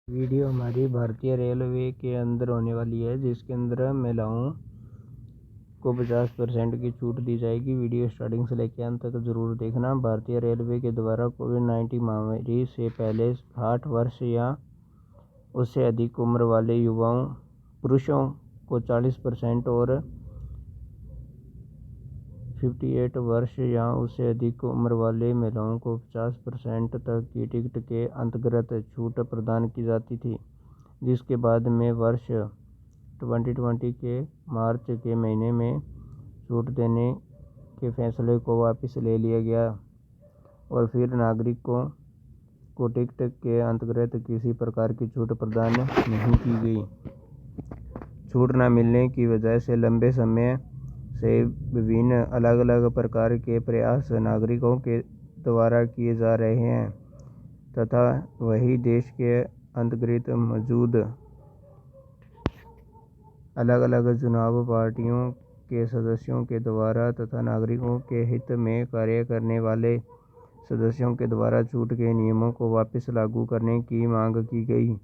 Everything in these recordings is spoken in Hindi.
वीडियो हमारी भारतीय रेलवे के अंदर होने वाली है, जिसके अंदर महिलाओं को 50% की छूट दी जाएगी। वीडियो स्टार्टिंग से लेकर अंत तक जरूर देखना। भारतीय रेलवे के द्वारा कोविड-19 महामारी से पहले 60 वर्ष या उससे अधिक उम्र वाले युवाओं पुरुषों को 40% और 58 वर्ष या उससे अधिक उम्र वाले महिलाओं को 50% तक की टिकट के अंतर्गत छूट प्रदान की जाती थी, जिसके बाद में वर्ष 2020 के मार्च के महीने में छूट देने के फैसले को वापस ले लिया गया और फिर नागरिकों को टिकट के अंतर्गत किसी प्रकार की छूट प्रदान नहीं की गई। छूट न मिलने की वजह से लंबे समय से विभिन्न अलग अलग प्रकार के प्रयास नागरिकों के द्वारा किए जा रहे हैं तथा वही देश के अंतर्गत मौजूद अलग अलग चुनाव पार्टियों के सदस्यों के द्वारा तथा नागरिकों के हित में कार्य करने वाले सदस्यों के द्वारा छूट के नियमों को वापस लागू करने की मांग की गई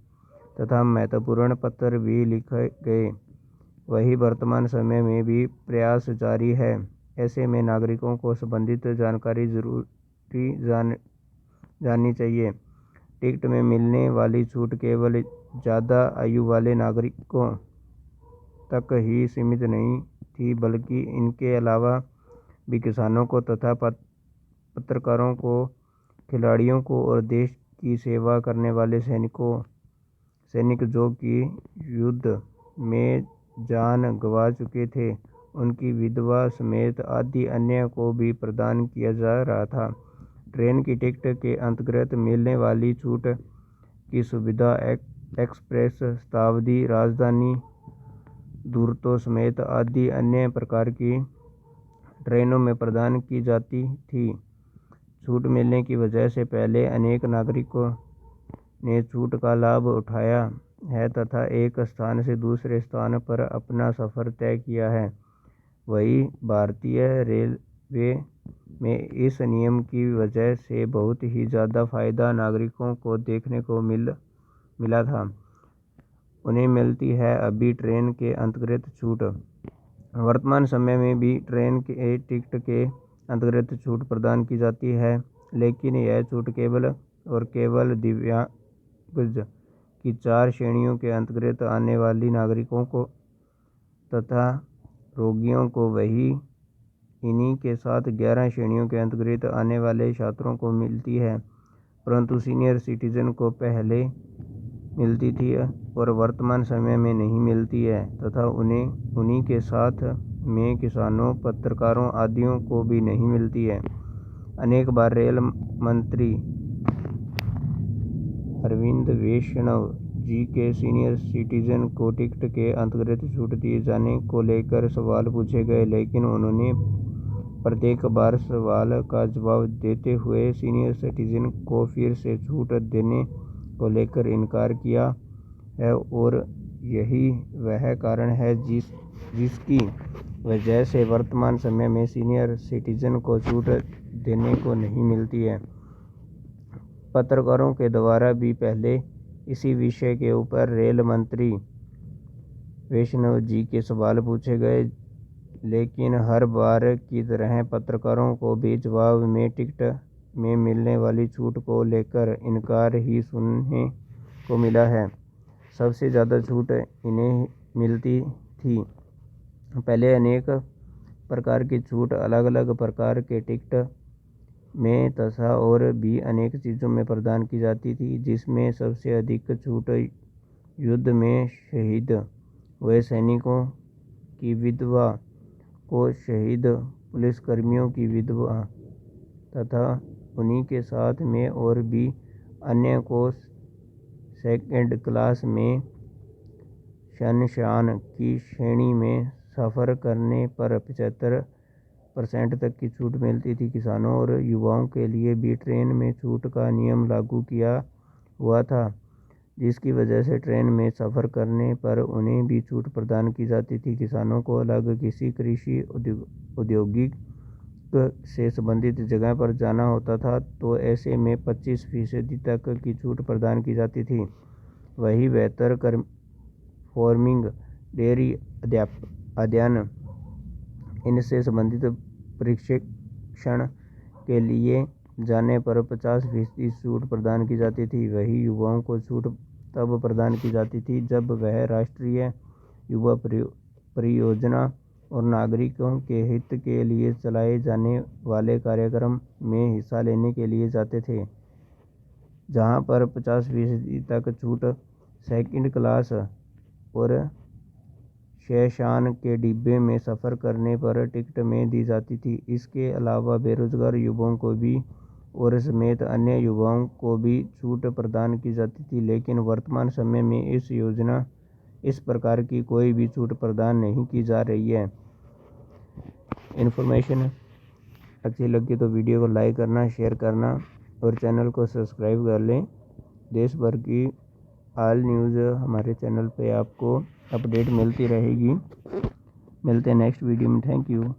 तथा महत्वपूर्ण पत्र भी लिखे गए। वही वर्तमान समय में भी प्रयास जारी है। ऐसे में नागरिकों को संबंधित जानकारी जरूरी जाननी चाहिए। टिकट में मिलने वाली छूट केवल ज़्यादा आयु वाले नागरिकों तक ही सीमित नहीं थी, बल्कि इनके अलावा भी किसानों को तथा पत्रकारों को, खिलाड़ियों को और देश की सेवा करने वाले सैनिक जो कि युद्ध में जान गंवा चुके थे, उनकी विधवा समेत आदि अन्य को भी प्रदान किया जा रहा था। ट्रेन की टिकट के अंतर्गत मिलने वाली छूट की सुविधा एक्सप्रेस, शताब्दी, राजधानी, दूरतो समेत आदि अन्य प्रकार की ट्रेनों में प्रदान की जाती थी। छूट मिलने की वजह से पहले अनेक नागरिकों ने छूट का लाभ उठाया है तथा एक स्थान से दूसरे स्थान पर अपना सफ़र तय किया है। वही भारतीय रेलवे में इस नियम की वजह से बहुत ही ज़्यादा फायदा नागरिकों को देखने को मिला था। उन्हें मिलती है अभी ट्रेन के अंतर्गत छूट। वर्तमान समय में भी ट्रेन के टिकट के अंतर्गत छूट प्रदान की जाती है, लेकिन यह छूट केवल और केवल दिव्यांग की 4 श्रेणियों के अंतर्गत आने वाली नागरिकों को तथा रोगियों को, वही इन्हीं के साथ 11 श्रेणियों के अंतर्गत आने वाले छात्रों को मिलती है, परंतु सीनियर सिटीजन को पहले मिलती थी और वर्तमान समय में नहीं मिलती है तथा उन्हीं के साथ में किसानों, पत्रकारों आदियों को भी नहीं मिलती है। अनेक बार रेल मंत्री अरविंद वैष्णव जी के सीनियर सिटीजन को टिकट के अंतर्गत छूट दिए जाने को लेकर सवाल पूछे गए, लेकिन उन्होंने प्रत्येक बार सवाल का जवाब देते हुए सीनियर सिटीजन को फिर से छूट देने को लेकर इनकार किया है और यही वह कारण है जिसकी वजह से वर्तमान समय में सीनियर सिटीजन को छूट देने को नहीं मिलती है। पत्रकारों के द्वारा भी पहले इसी विषय के ऊपर रेल मंत्री वैष्णव जी के सवाल पूछे गए, लेकिन हर बार की तरह पत्रकारों को भी जवाब में टिकट में मिलने वाली छूट को लेकर इनकार ही सुनने को मिला है। सबसे ज़्यादा छूट इन्हें मिलती थी। पहले अनेक प्रकार की छूट अलग अलग प्रकार के टिकट में तथा और भी अनेक चीज़ों में प्रदान की जाती थी, जिसमें सबसे अधिक छूट युद्ध में शहीद हुए सैनिकों की विधवा को, शहीद पुलिसकर्मियों की विधवा तथा उन्हीं के साथ में और भी अन्य को सेकंड क्लास में शनशान की श्रेणी में सफ़र करने पर 75% तक की छूट मिलती थी। किसानों और युवाओं के लिए भी ट्रेन में छूट का नियम लागू किया हुआ था, जिसकी वजह से ट्रेन में सफ़र करने पर उन्हें भी छूट प्रदान की जाती थी। किसानों को अलग किसी कृषि औद्योगिक से संबंधित जगह पर जाना होता था तो ऐसे में 25% तक की छूट प्रदान की जाती थी। वही बेहतर परफॉर्मिंग डेयरी अध्ययन इनसे संबंधित प्रशिक्षण के लिए जाने पर 50% छूट प्रदान की जाती थी। वही युवाओं को छूट तब प्रदान की जाती थी जब वह राष्ट्रीय युवा परियोजना और नागरिकों के हित के लिए चलाए जाने वाले कार्यक्रम में हिस्सा लेने के लिए जाते थे, जहां पर 50% तक छूट सेकंड क्लास और शेषान के डिब्बे में सफ़र करने पर टिकट में दी जाती थी। इसके अलावा बेरोजगार युवाओं को भी और समेत अन्य युवाओं को भी छूट प्रदान की जाती थी, लेकिन वर्तमान समय में इस प्रकार की कोई भी छूट प्रदान नहीं की जा रही है। इन्फॉर्मेशन अच्छी लगी तो वीडियो को लाइक करना, शेयर करना और चैनल को सब्सक्राइब कर लें। देश भर की ऑल न्यूज़ हमारे चैनल पे आपको अपडेट मिलती रहेगी। मिलते हैं नेक्स्ट वीडियो में। Thank you.